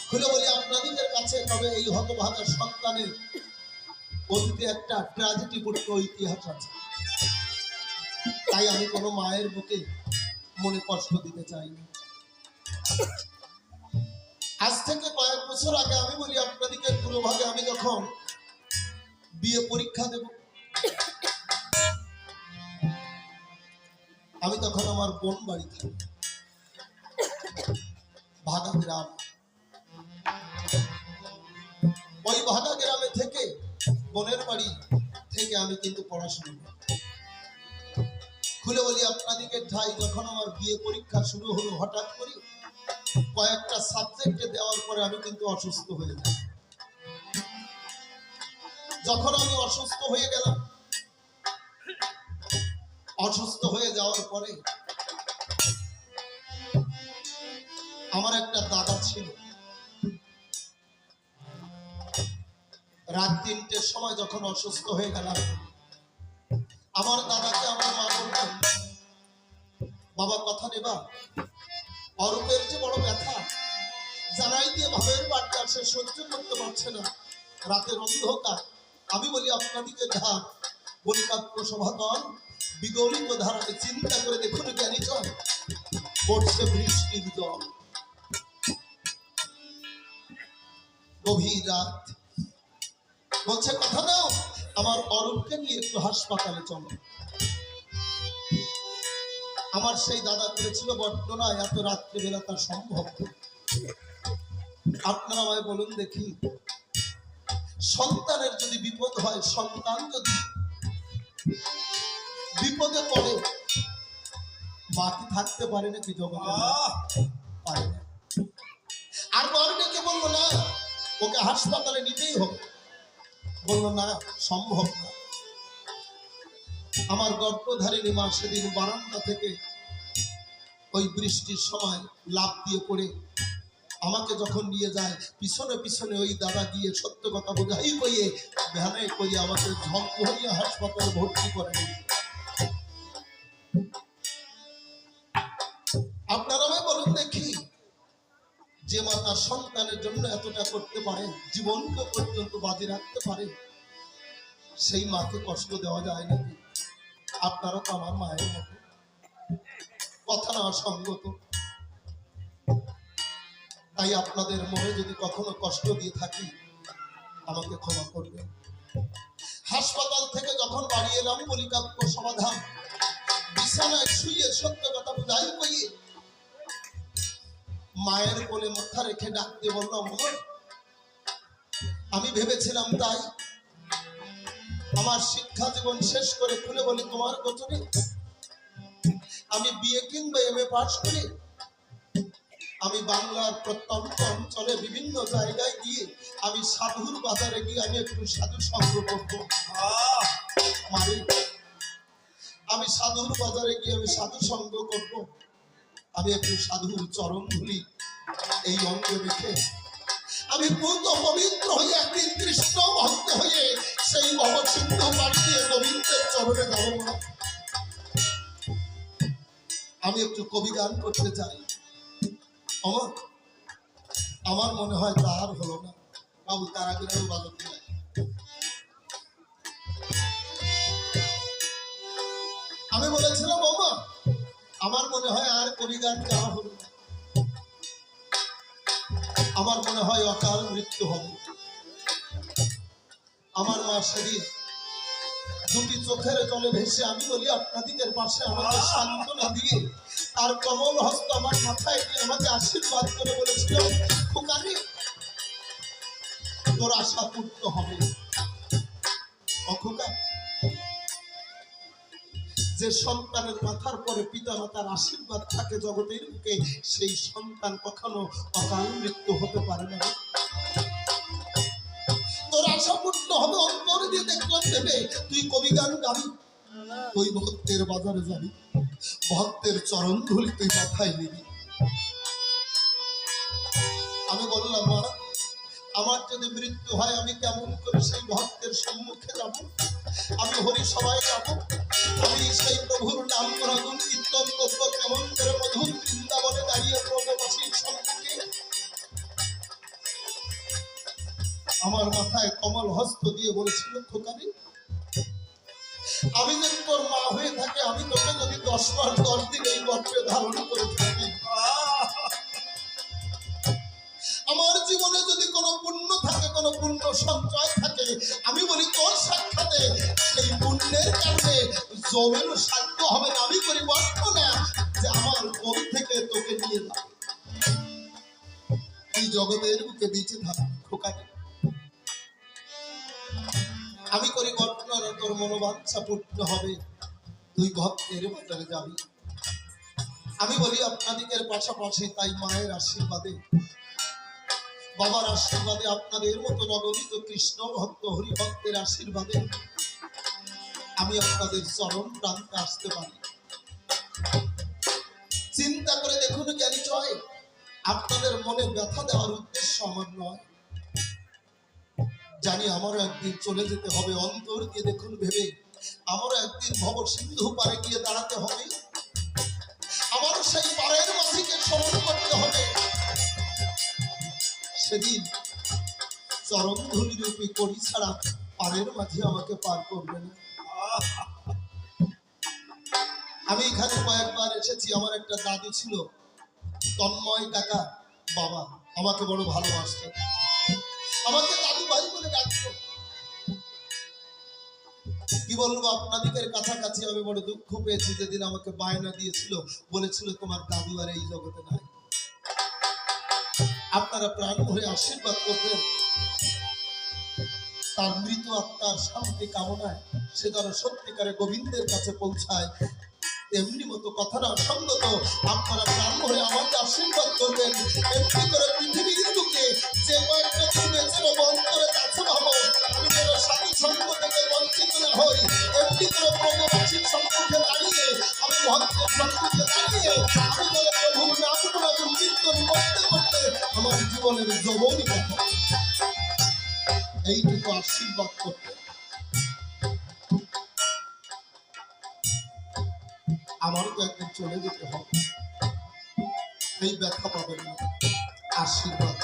খুলে বলি আপনাদের কাছে, তবে এই হতভাগা সন্তানের অতীতে একটা ট্র্যাজেডিপূর্ণ ইতিহাস আছে। তাই আমি কোনো মায়ের বুকে মনে কষ্ট দিতে চাইনি। আজ থেকে কয়েক বছর আগে আমি বলি আপনাদেরকে, পুরো ভাগে আমি যখন বিয়ে পরীক্ষা দেব, আমি তখন আমার বোন বাড়ি থাকি, ভাগা গ্রাম। ওই ভাগা গ্রামে থেকে, বোনের বাড়ি থেকে আমি কিন্তু পড়াশোনা করি। খুলে বলি আপনাদেরকে ঠাই, যখন আমার বিয়ে পরীক্ষা শুরু হলো, হঠাৎ করে কয়েকটা সাবজেক্টে দেওয়ার পরে আমি কিন্তু অসুস্থ হয়ে যাই। যখন আমি অসুস্থ হয়ে গেলাম, অসুস্থ হয়ে যাওয়ার পরে আমার একটা দাদা ছিল। রাত 3টের সময় যখন অসুস্থ হয়ে গেলাম, আমার দাদাকে আমার মা বললেন, বাবা কথা নেবা, অরূপের যে বড় ব্যথা, জানাই দিয়ে ভাবের বাড়িতে সে সহ্য করতে পারছে না, রাতের অন্ধকার। আমি বলি আপনাদিকে ধার বলিকাব্য সভাগণ, বিগলিত ধারাকে চিন্তা করে দেখুন জ্ঞানী জন, পড়ছে বৃষ্টির জল। গভীর রাত, বলছে কথা দাও, আমার অরূপকে নিয়ে একটু হাসপাতালে চলো। আমার সেই দাদা করেছিল বর্ণনা, এত রাত্রিবেলা তার সম্ভব। আপনারা আমায় বলুন দেখি, সন্তানের যদি বিপদ হয়, সন্তান যদি বিপদে পড়ে, মা কি থাকতে পারে নাকি জগতে? পারে না। আর বর ডেকে বললো না, ওকে হাসপাতালে নিতেই হবে। বললো না, সম্ভব না। আমার গর্ভধারিণী মা সেদিন বারান্দা থেকে ওই বৃষ্টির সময় লাফ দিয়ে পড়ে আমাকে যখন নিয়ে যায়, পিছনে পিছনে ওই দাদা গিয়ে সত্য কথা বোঝাই কইয়ে ভ্যানে কইয়ে আমাকে ঝকঝকিয়ে হাসপাতালে ভর্তি করে। আপনারা আমায় বলুন দেখি, যে মা তার সন্তানের জন্য এতটা করতে পারে, জীবনকে পর্যন্ত বাজি রাখতে পারে, সেই মাকে কষ্ট দেওয়া যায় নাকি? আপনারা তো আমার মায়ের মতো, কথা না সঙ্গত। তাই আপনাদের মনে যদি কখনো কষ্ট দিয়ে থাকি, আমাকে ক্ষমা করবেন। হাসপাতাল থেকে যখন বাড়ি এলাম, বলিকাব্য সমাধান, বিছানায় শুয়ে সত্য কথা বুঝাই কইয়ে মায়ের কোলে মাথা রেখে ডাকতে বললাম, আমি ভেবেছিলাম তাই আমার শিক্ষা জীবন শেষ করে, খুলে বলি তোমার গোচরে আমি বিয়ে কিংবা এমএ পাস করি, আমি বাংলার প্রত্যন্ত অঞ্চলে বিভিন্ন জায়গায় গিয়ে আমি সাধুর বাজারে গিয়ে আমি একটু সাধু সংগ্রহ করবো। আমি সাধুর বাজারে গিয়ে আমি সাধু সংগ্রহ করবো, আমি একটু সাধুর চরণ ধুলি এই অঙ্গে রেখে আমি পূর্ণ পবিত্র হয়ে একদিন কৃষ্ণ ভক্ত হয়ে সেই ভবসিদ্ধ বাড়ি দিয়ে গোবিন্দের চরণে যাব না। আমি একটু কবি গান করতে চাই। আমার মনে হয় তার হলো না, বাবু তার আগে বাজাতে লাগে। আমি বলেছিলাম, বাবা আমার মনে হয় আর কবি গান গাওয়া হলো না, আমার মনে হয় অকাল মৃত্যু হবে। আমার মা সেদিন দুটি চোখের জলে ভেসে, আমি বলি আপনাদের পাশে আমাকে সান্ত্বনা দিয়ে তার কমল হস্ত আমার মাথায় দিয়ে আমাকে আশীর্বাদ করে বলেছিল, খোকারে তোর আশা পূর্ণ হবে। অখোকা, যে সন্তানের মাথার পরে পিতা মাতার আশীর্বাদ থাকে জগতের বুকে, সেই সন্তান কখনো অকাল মৃত্যু হতে পারে না। তোর আশা পূর্ণ হবে। অন্তর দিয়ে দেখলাম দেবে, তুই কবি গান গাবি, তুই ভক্তের বাজারে যাবি, ভক্তের চরণ ধুলি তুই মাথায় নিবি। আমি বললাম, মা আমার যদি মৃত্যু হয় আমি কেমন করে সেই ভক্তের সম্মুখে যাব? আমি হরি সবাই যাব, আমি সেই প্রভুর নাম গুণ কীর্তন করবো কেমন করে মধুর বৃন্দাবনে দাঁড়িয়ে প্রভুবাসীর সম্মুখে? আমার মাথায় কমল হস্ত দিয়ে বলেছিল, খোকারি আমি যদি তোর মা হয়ে থাকে, আমি তোকে যদি 10 মাস 10 দিন এই গর্ভে ধারণ করে থাকি, আমার জীবনে যদি কোনো পুণ্য থাকে, কোনো পুণ্য সঞ্চয় থাকে, আমি বলি তোর সাক্ষাতে সেই পুণ্যের কারণে জমের সাধ্য হবে না। আমি করি বর্তনা যে আমার কোল থেকে তোকে নিয়ে যাবে, এই জগতের বুকে বেঁচে থাকবে খোকারি। আমি করি গঠন, তোর মনোবাঞ্ছা পূর্ণ হবে, তুই ভক্তের বাজারে যাবি। আমি বলি আপনাদের পাশাপাশি তাই মায়ের আশীর্বাদে, বাবার আশীর্বাদে, আপনাদের মতো নবনীত কৃষ্ণ ভক্ত হরি ভক্তের আশীর্বাদে আমি আপনাদের চরণ প্রান্তে আসতে পারি। চিন্তা করে দেখুন জ্ঞানী জয়, আপনাদের মনে ব্যথা দেওয়ার উদ্দেশ্য আমার নয়। জানি আমারও একদিন চলে যেতে হবে, অন্তর দিয়ে দেখুন ভেবে আমারও একদিন ভব সিন্ধু পারে গিয়ে দাঁড়াতে হবে, আমারও সেই পারের মাঝিকে স্মরণ করতে হবে। সেদিন চরণ ধুলি রূপী করি ছাড়া পারের মাঝি আমাকে পার করবে না। আমি এখানে কয়েকবার এসেছি, আমার একটা দাদু ছিল তন্ময় কাকা, বাবা আমাকে বড় ভালোবাসতেন, আমাকে দাদু ভাই বলে ডাকতো। কি বলবো আপনাদের কাছাকাছি আমি বড় দুঃখ পেয়েছি যেদিন আমাকে বায়না দিয়েছিল, বলেছিল তোমার দাদু আর এই জগতে নাই। আপনারা প্রাণ ভরে আশীর্বাদ করবেন, তার মৃত আত্মার শান্তি কামনায় সে যেন সত্যিকারে গোবিন্দের কাছে পৌঁছায়। এমনি মতো কথাটা সঙ্গত, আপনারা প্রাণ ভরে আমাকে আশীর্বাদ করবেন। এমনি করে পৃথিবীর বুকে যে কয়েকটা দিন বেঁচে অন্তরে কাছে ভাবো, আমি যেন সাধু সঙ্গ থেকে বঞ্চিত না হই। এমনি করে প্রভুবাসীর সম্মুখে দাঁড়িয়ে, আমি ভক্তের সম্মুখে দাঁড়িয়ে, আমি যেন প্রভুর নাম গুণাগুণ কীর্তন করতে করতে আমার জীবনের যৌবনই কাটে। এইটুকু আশীর্বাদ করতে আমারও তো একদিন চলে যেতে হবে, এই ব্যথা পাবেন না, আশীর্বাদ।